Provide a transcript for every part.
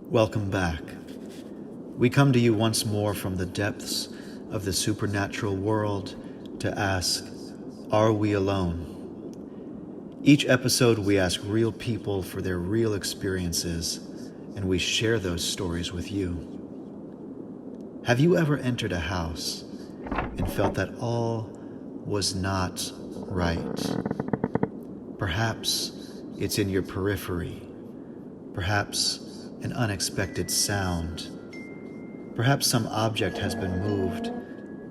Welcome back. We come to you once more from the depths of the supernatural world to ask, are we alone? Each episode we ask real people for their real experiences, and we share those stories with you. Have you ever entered a house and felt that all was not right? Perhaps it's in your periphery. Perhaps an unexpected sound. Perhaps some object has been moved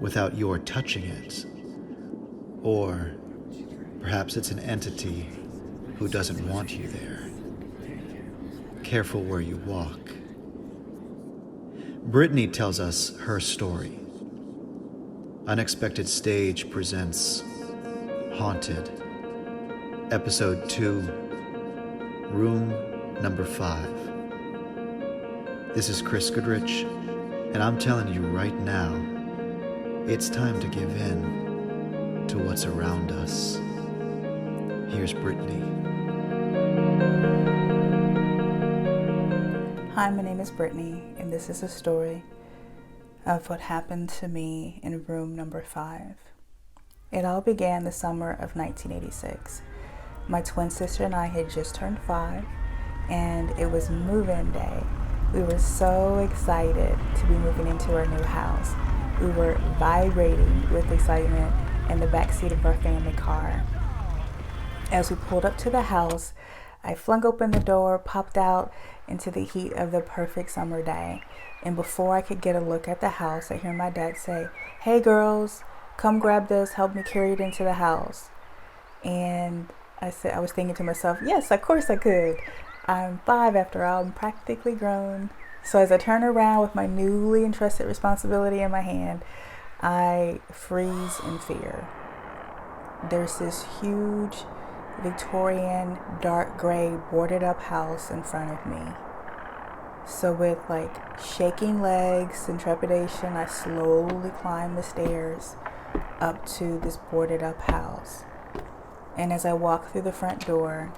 without your touching it. Or perhaps it's an entity who doesn't want you there. Careful where you walk. Brittany tells us her story. Unexpected Stage presents Haunted, Episode 2, Room Number 5. This is Chris Goodrich, and I'm telling you right now, it's time to give in to what's around us. Here's Brittany. Hi, my name is Brittany, and this is a story of what happened to me in room number 5. It all began the summer of 1986. My twin sister and I had just turned 5, and it was move-in day. We were so excited to be moving into our new house. We were vibrating with excitement in the backseat of our family car. As we pulled up to the house, I flung open the door, popped out into the heat of the perfect summer day. And before I could get a look at the house, I hear my dad say, "Hey girls, come grab this, help me carry it into the house." And I was thinking to myself, yes, of course I could. I'm 5 after all, I'm practically grown. So as I turn around with my newly entrusted responsibility in my hand, I freeze in fear. There's this huge Victorian dark gray boarded up house in front of me. So with shaking legs and trepidation, I slowly climb the stairs up to this boarded up house. And as I walk through the front door,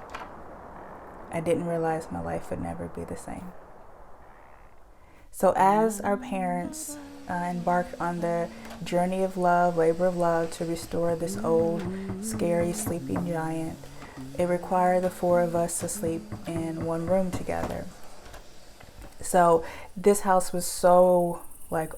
I didn't realize my life would never be the same. So as our parents embarked on the journey of love, labor of love, to restore this old, scary, sleeping giant, it required the 4 of us to sleep in one room together. So this house was so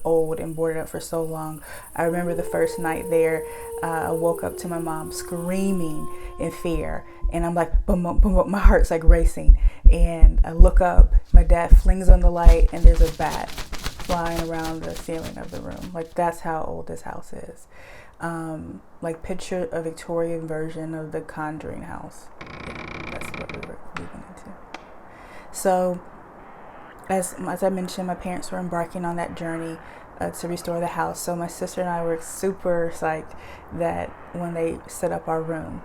old and boarded up for so long. I remember the first night there, I woke up to my mom screaming in fear, and I'm like, boom, boom, boom, boom. My heart's racing, and I look up, my dad flings on the light, and there's a bat flying around the ceiling of the room. That's how old this house is. Picture a Victorian version of the Conjuring house. Yeah, that's what we were moving into. So as I mentioned, my parents were embarking on that journey to restore the house. So my sister and I were super psyched that when they set up our room.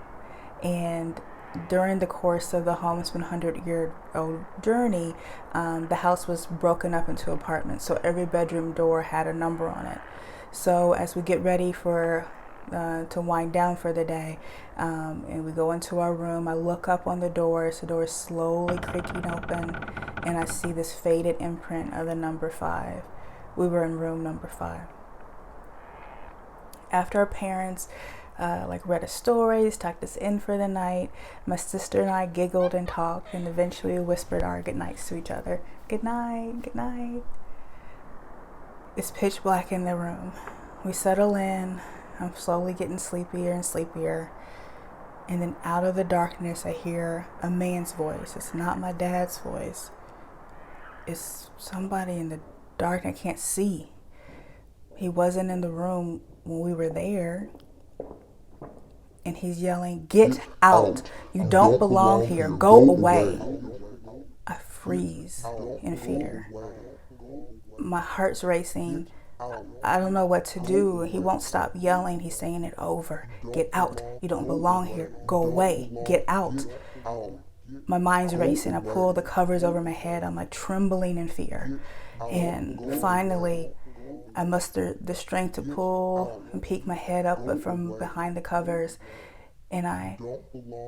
And during the course of the home's 100-year-old journey, the house was broken up into apartments. So every bedroom door had a number on it. So as we get ready to wind down for the day, and we go into our room, I look up on the doors. The door is slowly creaking open, and I see this faded imprint of the number 5. We were in room number 5. After our parents read us stories, tucked us in for the night, my sister and I giggled and talked, and eventually we whispered our good nights to each other. Good night, good night. It's pitch black in the room. We settle in. I'm slowly getting sleepier and sleepier. And then out of the darkness, I hear a man's voice. It's not my dad's voice. It's somebody in the dark I can't see. He wasn't in the room when we were there. And he's yelling, "Get out. You don't belong here. Go away." I freeze in fear. My heart's racing. I don't know what to do. He won't stop yelling. He's saying it over. "Get out. You don't belong here. Go away. Get out." My mind's racing. I pull the covers over my head. I'm trembling in fear. And finally, I muster the strength to pull and peek my head up from behind the covers. And I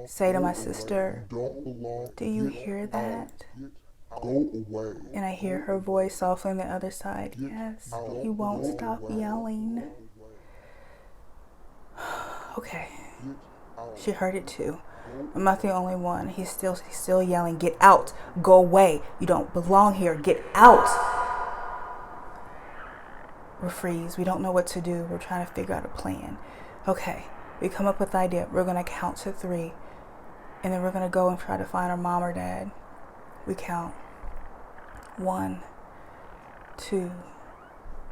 say to my sister, "Do you hear that?" Go away. And I hear her voice softly on the other side. Yes, he won't stop yelling. Okay. She heard it too. I'm not the only one. He's still yelling, get out, go away. You don't belong here, get out. We're freeze. We don't know what to do. We're trying to figure out a plan. Okay, we come up with the idea. We're going to count to 3. And then we're going to go and try to find our mom or dad. We count. 1, 2,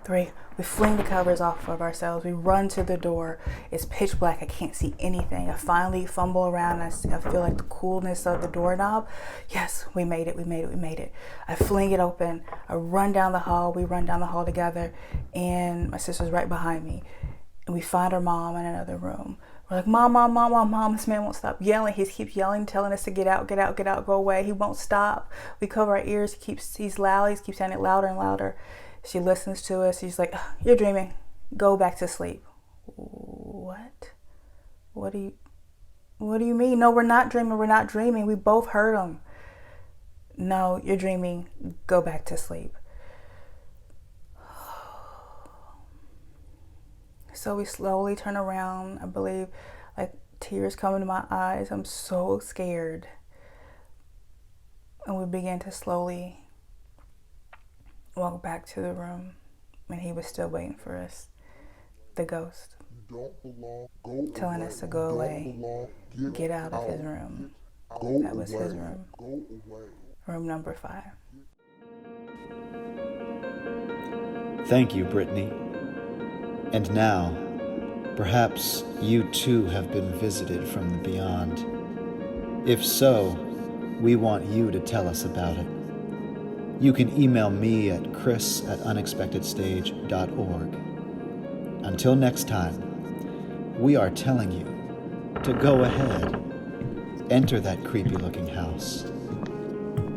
3. We fling the covers off of ourselves. We run to the door. It's pitch black. I can't see anything. I finally fumble around. I feel like the coolness of the doorknob. Yes, we made it. We made it. We made it. I fling it open. I run down the hall. We run down the hall together. And my sister's right behind me. And we find our mom in another room. We're like, Mom, Mom, Mom, Mom, Mom. This man won't stop yelling. He keeps yelling, telling us to get out, get out, get out, go away. He won't stop. We cover our ears. He's loud. He keeps saying it louder and louder. She listens to us. She's like, you're dreaming. Go back to sleep. What? What do you mean? No, we're not dreaming. We're not dreaming. We both heard him. No, you're dreaming. Go back to sleep. So we slowly turn around. I believe like tears come into my eyes. I'm so scared. And we begin to slowly walk back to the room. And he was still waiting for us. The ghost. You don't belong. Go telling away. us to go away. Get out of his room. That was his room. Go away. Room number 5. Thank you, Brittany. And now, perhaps you too have been visited from the beyond. If so, we want you to tell us about it. You can email me at chris@unexpectedstage.org. Until next time, we are telling you to go ahead, enter that creepy-looking house.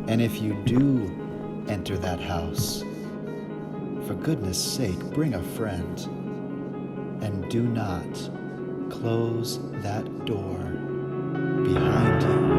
And if you do enter that house, for goodness sake, bring a friend. And do not close that door behind you.